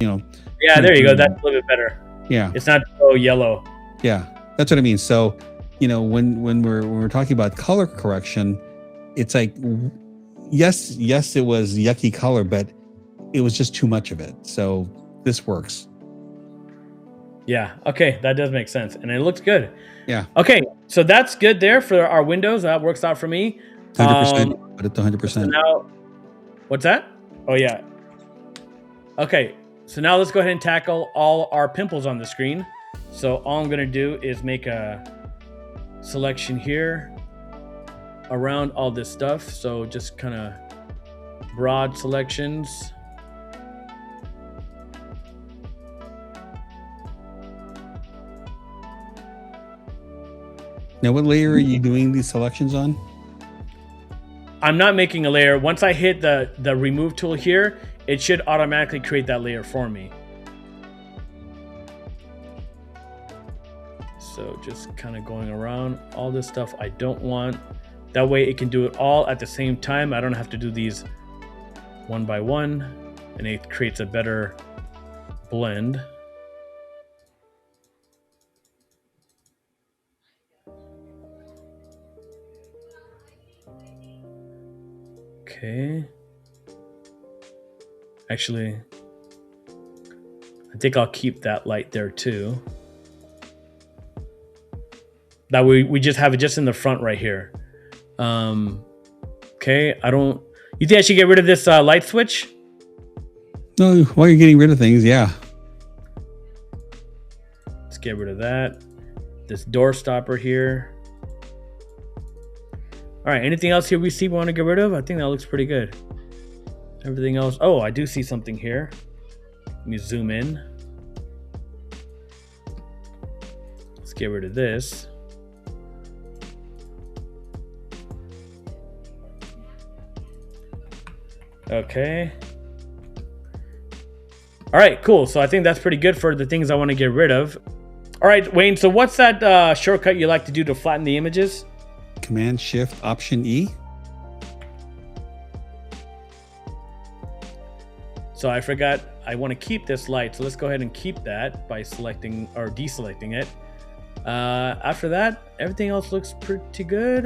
[SPEAKER 1] Yeah, there you go. That's a little bit better.
[SPEAKER 2] Yeah,
[SPEAKER 1] it's not so yellow.
[SPEAKER 2] Yeah, that's what I mean. So, when we're talking about color correction, it's like, yes, it was yucky color, but it was just too much of it. So this works.
[SPEAKER 1] Yeah. Okay, that does make sense, and it looks good.
[SPEAKER 2] Yeah.
[SPEAKER 1] Okay, so that's good there for our windows. That works out for me.
[SPEAKER 2] 100%. Put it to 100%.
[SPEAKER 1] So now, what's that? Oh yeah. Okay. So now let's go ahead and tackle all our pimples on the screen. So all I'm going to do is make a selection here around all this stuff. So just kind of broad selections.
[SPEAKER 2] Now, what layer are you doing these selections on?
[SPEAKER 1] I'm not making a layer. Once I hit the remove tool here, it should automatically create that layer for me. So just kind of going around all this stuff I don't want. That way it can do it all at the same time. I don't have to do these one by one, and it creates a better blend. Okay. Actually, I think I'll keep that light there too. That way we just have it just in the front right here. Okay, I don't... You think I should get rid of this light switch?
[SPEAKER 2] No, while you're getting rid of things, yeah.
[SPEAKER 1] Let's get rid of that. This door stopper here. All right, anything else here we see we want to get rid of? I think that looks pretty good. Everything else... Oh, I do see something here. Let me zoom in. Let's get rid of this. Okay. All right, cool. So I think that's pretty good for the things I want to get rid of. All right, Wayne, so what's that shortcut you like to do to flatten the images?
[SPEAKER 2] Command Shift Option E.
[SPEAKER 1] So I forgot I want to keep this light. So let's go ahead and keep that by selecting or deselecting it. After that, everything else looks pretty good.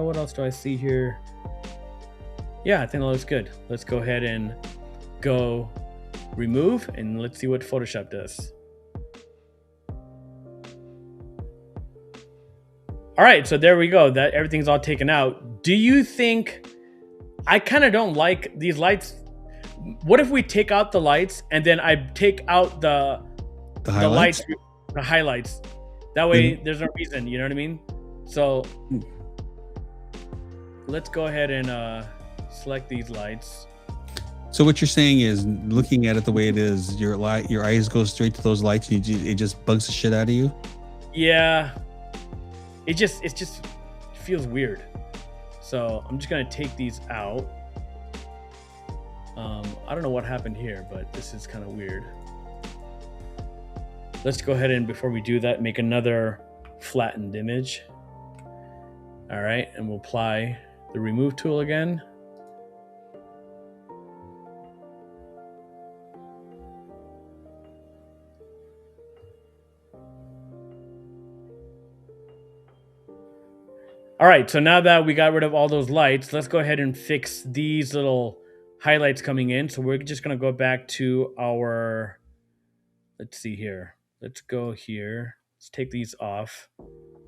[SPEAKER 1] What else do I see here? Yeah, I think that looks good. Let's go ahead and go remove and let's see what Photoshop does. All right, so there we go. That everything's all taken out. Do you think... I kind of don't like these lights. What if we take out the lights and then I take out the
[SPEAKER 2] highlights?
[SPEAKER 1] The highlights. That way there's no reason, you know what I mean? So let's go ahead and select these lights.
[SPEAKER 2] So what you're saying is, looking at it the way it is, your eyes go straight to those lights and it just bugs the shit out of you?
[SPEAKER 1] Yeah. It just feels weird. So I'm just gonna take these out. I don't know what happened here, but this is kind of weird. Let's go ahead and, before we do that, make another flattened image. All right, and we'll apply the remove tool again. All right, so now that we got rid of all those lights, let's go ahead and fix these little highlights coming in. So we're just gonna go back to our, let's see here. Let's go here. Let's take these off.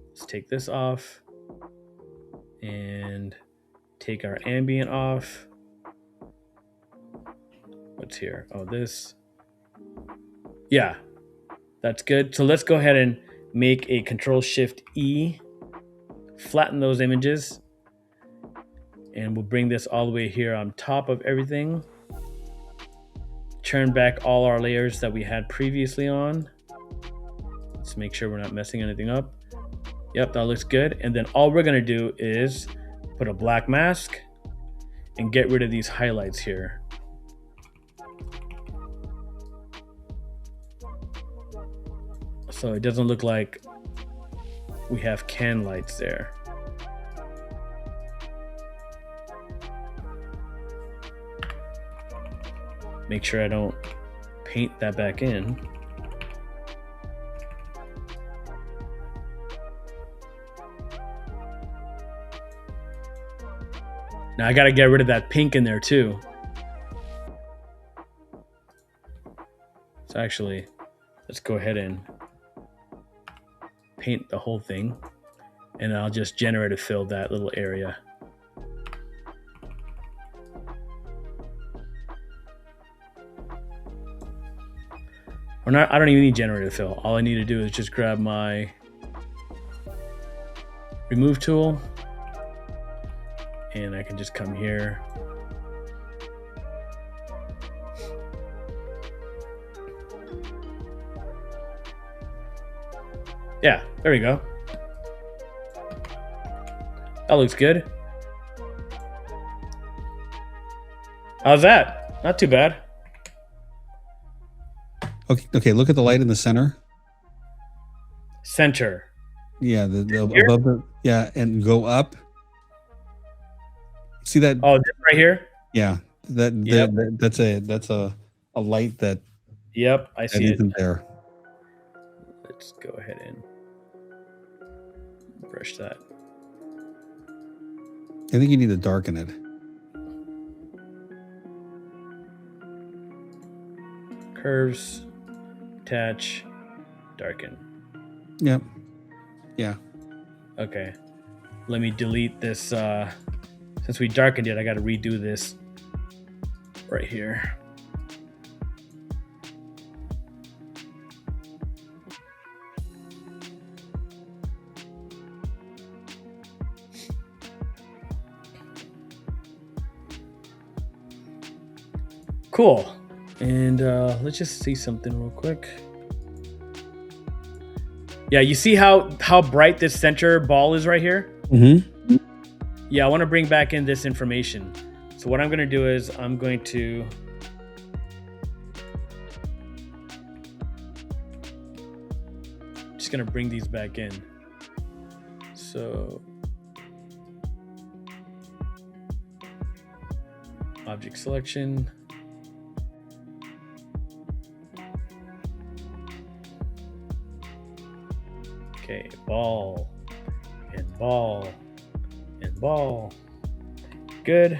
[SPEAKER 1] Let's take this off and take our ambient off. What's here? Oh, this. Yeah, that's good. So let's go ahead and make a Control-Shift-E, flatten those images, and we'll bring this all the way here on top of everything. Turn back all our layers that we had previously on. Let's make sure we're not messing anything up. Yep, that looks good. And then all we're gonna do is put a black mask and get rid of these highlights here. So it doesn't look like we have can lights there. Make sure I don't paint that back in. Now I gotta get rid of that pink in there too. So actually, let's go ahead and paint the whole thing, and I'll just generate a fill that little area. Or not, I don't even need generator fill. All I need to do is just grab my remove tool, and I can just come here Yeah, there we go. That looks good. How's that? Not too bad.
[SPEAKER 2] Okay, look at the light in the center.
[SPEAKER 1] Center.
[SPEAKER 2] Yeah, the
[SPEAKER 1] Here?
[SPEAKER 2] above the, yeah, and go up. See that?
[SPEAKER 1] Oh, this right here?
[SPEAKER 2] Yeah,
[SPEAKER 1] Yep.
[SPEAKER 2] that's a light that
[SPEAKER 1] Yep, I see it.
[SPEAKER 2] isn't there.
[SPEAKER 1] Let's go ahead and brush that.
[SPEAKER 2] I think you need to darken it.
[SPEAKER 1] Curves, attach, darken.
[SPEAKER 2] Yep. Yeah.
[SPEAKER 1] Okay. Let me delete this. Since we darkened it, I got to redo this right here. Cool. And let's just see something real quick. Yeah, you see how bright this center ball is right here?
[SPEAKER 2] Mm-hmm.
[SPEAKER 1] Yeah, I want to bring back in this information. So what I'm going to do is I'm going to just going to bring these back in. So object selection. Okay, ball and ball and ball. Good.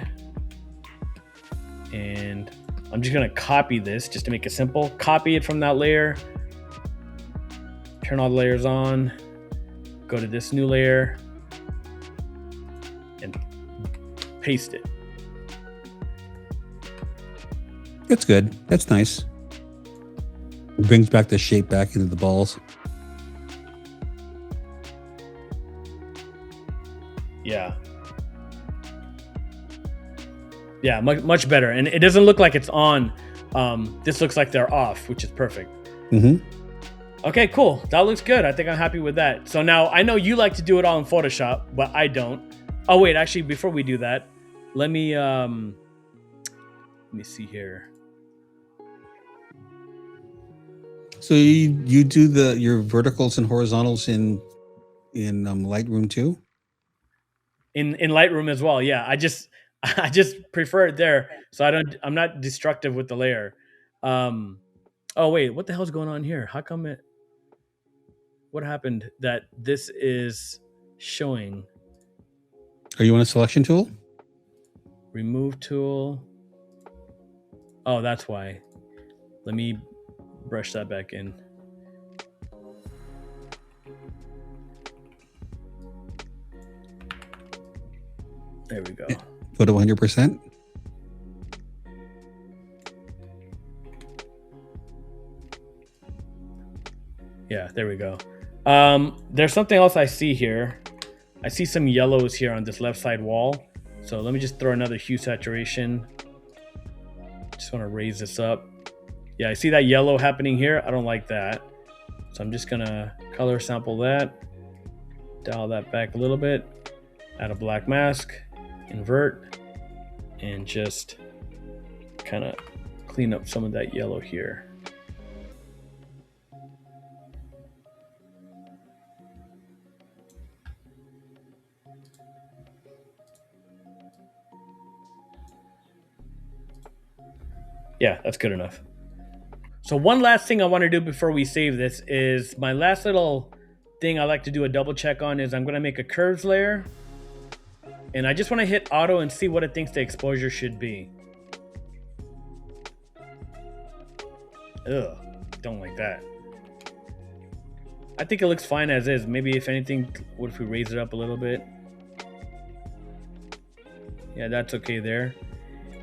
[SPEAKER 1] And I'm just gonna copy this just to make it simple. Copy it from that layer. Turn all the layers on. Go to this new layer and paste it.
[SPEAKER 2] That's good. That's nice. It brings back the shape back into the balls.
[SPEAKER 1] Yeah. Yeah, much better. And it doesn't look like it's on. This looks like they're off, which is perfect.
[SPEAKER 2] Mm-hmm.
[SPEAKER 1] Okay, cool. That looks good. I think I'm happy with that. So now I know you like to do it all in Photoshop, but I don't. Oh wait, actually, before we do that, let me see here.
[SPEAKER 2] So you do your verticals and horizontals in Lightroom too?
[SPEAKER 1] In Lightroom as well. Yeah, I just prefer it there, so I'm not destructive with the layer. Oh wait, what the hell's going on here? How come what happened that this is showing?
[SPEAKER 2] Are you on a selection tool?
[SPEAKER 1] Remove tool. Oh, that's why. Let me brush that back in. There we go.
[SPEAKER 2] Go to 100%.
[SPEAKER 1] Yeah, there we go. There's something else I see here. I see some yellows here on this left side wall. So let me just throw another hue saturation. Just want to raise this up. Yeah, I see that yellow happening here. I don't like that. So I'm just gonna color sample that. Dial that back a little bit. Add a black mask. Invert. And just kind of clean up some of that yellow here. Yeah, that's good enough. So one last thing I want to do before we save this is my last little thing I like to do a double check on is I'm going to make a curves layer. And I just want to hit auto and see what it thinks the exposure should be. Ugh, don't like that. I think it looks fine as is. Maybe if anything, what if we raise it up a little bit? Yeah, that's okay there.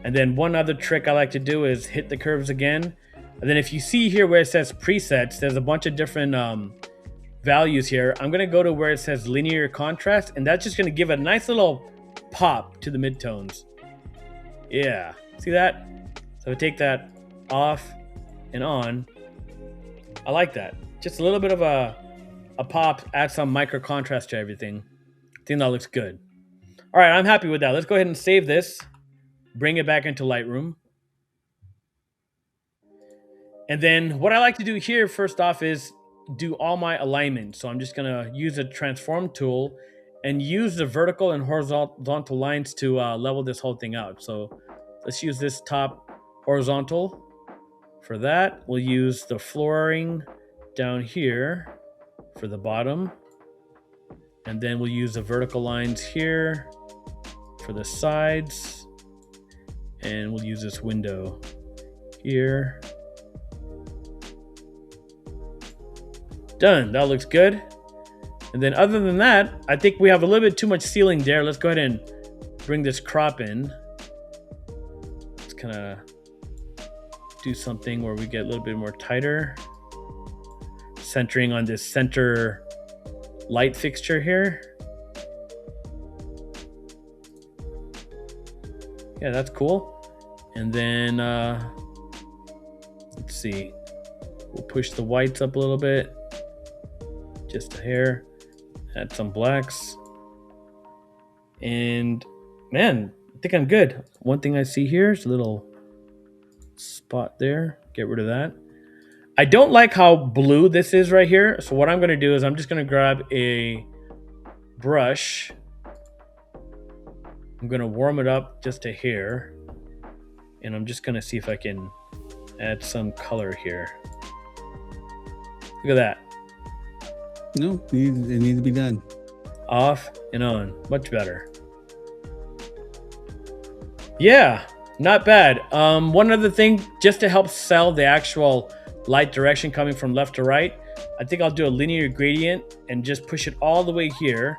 [SPEAKER 1] And then one other trick I like to do is hit the curves again. And then if you see here where it says presets, there's a bunch of different values here. I'm going to go to where it says linear contrast, and that's just going to give a nice little pop to the midtones. Yeah, see that? So I take that off and on. I like that. Just a little bit of a a pop, add some micro contrast to everything. I think that looks good. All right, I'm happy with that. Let's go ahead and save this, bring it back into Lightroom. And then what I like to do here first off is do all my alignment. So I'm just gonna use the transform tool and use the vertical and horizontal lines to level this whole thing out. So let's use this top horizontal. For that, we'll use the flooring down here for the bottom. And then we'll use the vertical lines here for the sides. And we'll use this window here. Done. That looks good. And then other than that, I think we have a little bit too much ceiling there. Let's go ahead and bring this crop in. Let's kind of do something where we get a little bit more tighter. Centering on this center light fixture here. Yeah, that's cool. And then, let's see. We'll push the whites up a little bit. Just a hair. Add some blacks. And man, I think I'm good. One thing I see here is a little spot there. Get rid of that. I don't like how blue this is right here. So what I'm going to do is I'm just going to grab a brush. I'm going to warm it up just a hair. And I'm just going to see if I can add some color here. Look at that.
[SPEAKER 2] No, it needs to be done.
[SPEAKER 1] Off and on. Much better. Yeah, not bad. One other thing, just to help sell the actual light direction coming from left to right, I think I'll do a linear gradient and just push it all the way here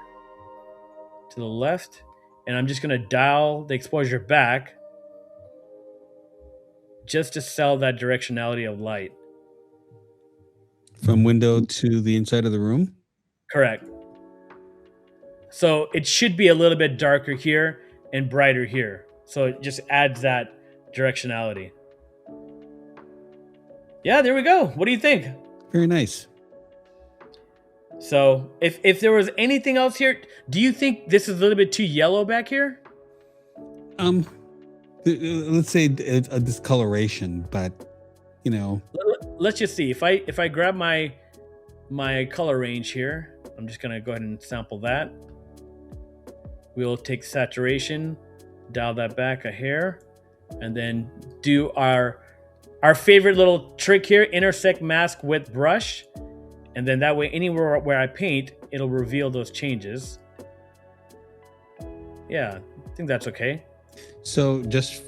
[SPEAKER 1] to the left. And I'm just going to dial the exposure back just to sell that directionality of light.
[SPEAKER 2] From window to the inside of the room?
[SPEAKER 1] Correct. So it should be a little bit darker here and brighter here. So it just adds that directionality. Yeah, there we go. What do you think?
[SPEAKER 2] Very nice.
[SPEAKER 1] So if there was anything else here, do you think this is a little bit too yellow back here?
[SPEAKER 2] Let's say a discoloration, but you know.
[SPEAKER 1] Let's just see. If I grab my color range here, I'm just gonna go ahead and sample that. We'll take saturation, dial that back a hair, and then do our favorite little trick here, intersect mask with brush. And then that way, anywhere where I paint, it'll reveal those changes. Yeah, I think that's okay.
[SPEAKER 2] So just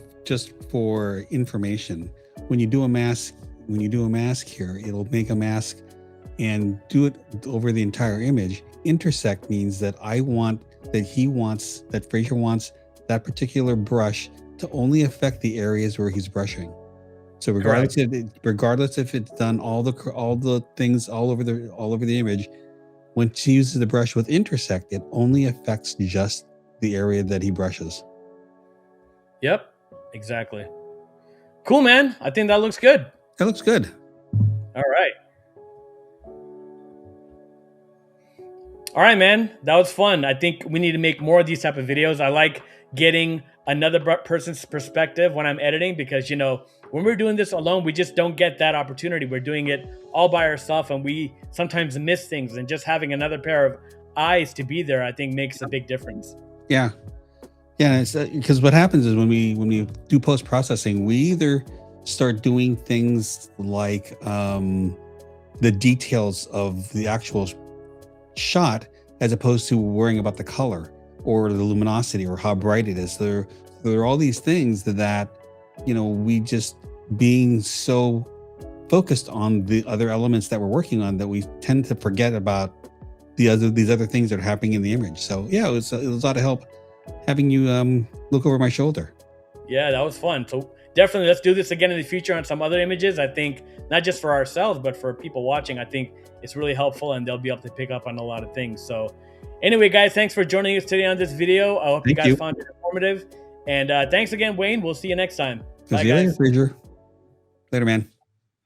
[SPEAKER 2] for information, when you do a mask here, it'll make a mask and do it over the entire image. Intersect means that Fraser wants that particular brush to only affect the areas where he's brushing. So regardless if it's done all the things all over the image, when she uses the brush with intersect, it only affects just the area that he brushes.
[SPEAKER 1] Yep, exactly. Cool, man. I think that looks good.
[SPEAKER 2] That looks good.
[SPEAKER 1] All right. All right, man. That was fun. I think we need to make more of these type of videos. I like getting another person's perspective when I'm editing because, you know, when we're doing this alone, we just don't get that opportunity. We're doing it all by ourselves and we sometimes miss things, and just having another pair of eyes to be there, I think makes a big difference.
[SPEAKER 2] Yeah. Yeah, it's because what happens is when we do post-processing, we either start doing things like the details of the actual shot as opposed to worrying about the color or the luminosity or how bright it is. There are all these things that, you know, we just being so focused on the other elements that we're working on that we tend to forget about these other things that are happening in the image. So yeah, it was a lot of help having you look over my shoulder.
[SPEAKER 1] Yeah, that was fun. So definitely let's do this again in the future on some other images. I think not just for ourselves, but for people watching, I think it's really helpful and they'll be able to pick up on a lot of things. So anyway, guys, thanks for joining us today on this video. I hope you guys found it informative. And thanks again, Wayne. We'll see you next time.
[SPEAKER 2] See you later, Fraser. Later, man.